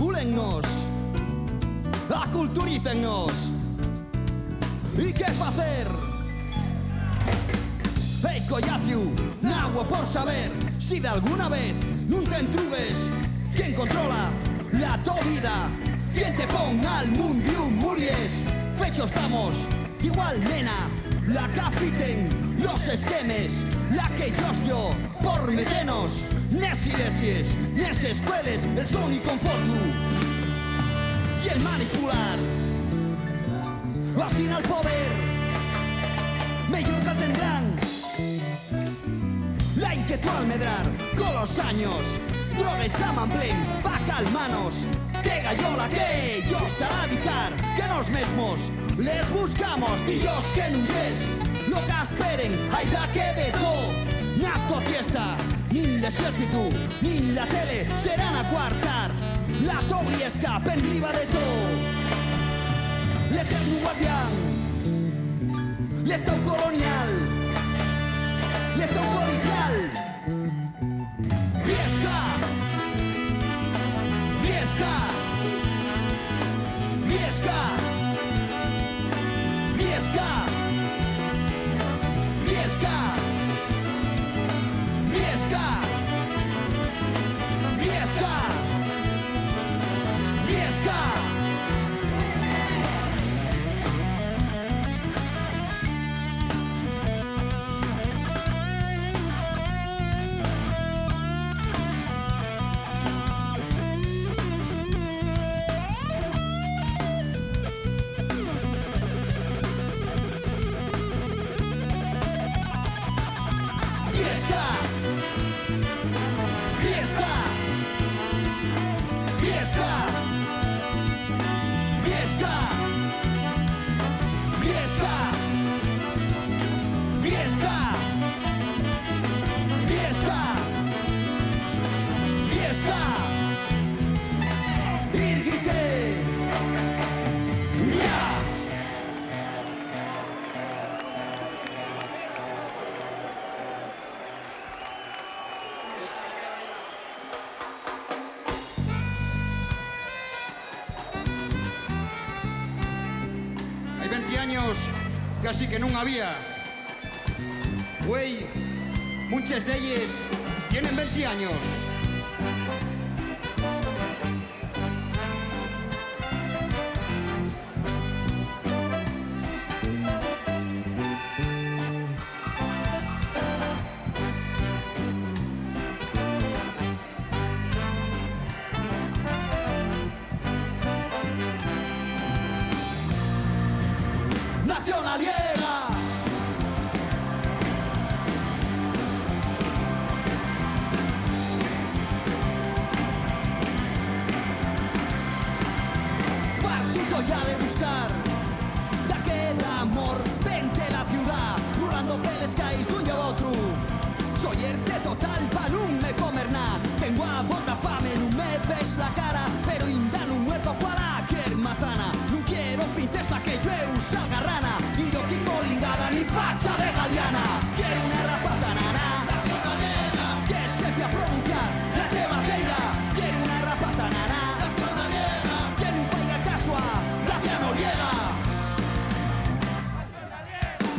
manipulennos, aculturícennos. ¿Y qué facer? Ei, collaciu, nagua por saber si de alguna vez nun te entrugues. ¿Quién controla la to vida? ¿Quién te ponga al mundium muries? Fecho estamos, igual nena, la cafiten los esquemes, la que yo por metenos, nes iglesias, nes escueles, el son y confortu y el manipular. Así al poder, mellor que tendrán la inquietud al medrar con los años. Drogues a manplén, pa calmanos, que gallola que yo estará a dicar, que nos mesmos les buscamos, dillos que nun ves, lo que esperen, hay da que de todo, nato fiesta, nin l'exército, nin la tele, serán a cuartar, la tobriesca pen riba de todo, l'eterno guardián, l'estau colonial, l'estau policial, Viesca, Viesca, Viesca, Viesca, Viesca, Viesca, Viesca, Viesca. Hay 20 años casi que non había. Güey, muchas de ellas tienen 20 años. Nacionaliega, partido ya de buscar, da que da amor, vente la ciudad, burlando peles caís d'un lleva otro. Soy erte total pa nun me comer nada, tengo a bota fame, no me ves la cara, pero inda no muerdo cualquier manzana. No quiero princesa que yo salga rana, indio Kiko lingada ni facha de galiana. Quiero una rapata nana, que sepa pronunciar la seva bella. Quiero una rapata nana, que no faiga caso a Gracia Noriega.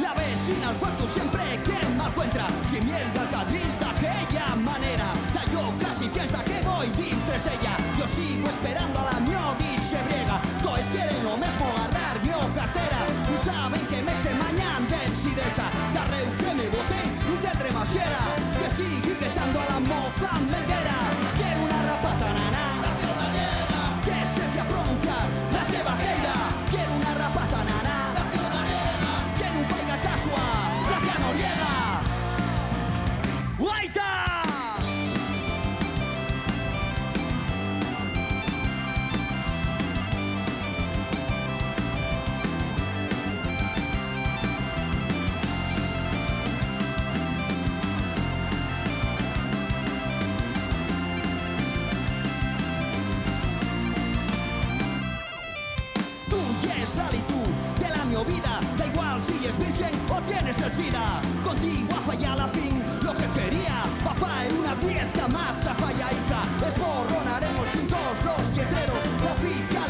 La vecina al cuarto siempre que me encuentra, si mielga el cadril de aquella manera, da yo casi piensa que voy dintres de ella. Yo sigo esperando a la miodiche briega, todos quieren lo mismo, agarrar mi cartera. No saben que me eche mañana del sidesa, darreu que me boté, no tendré más fiera, que sigue estando a la moza melguera. Quiero una rapata nana, que sepa pronunciar la seva aquella. Quiero una rapata nana, que no faiga caso a Gracia Noriega. ¡Guaita! mi vida. Da igual si es virgen o tienes el SIDA. Contigo a fallar la fin lo que quería. Pa' faer una piesca más a falla hija. Esborronaremos juntos los letreros. La fita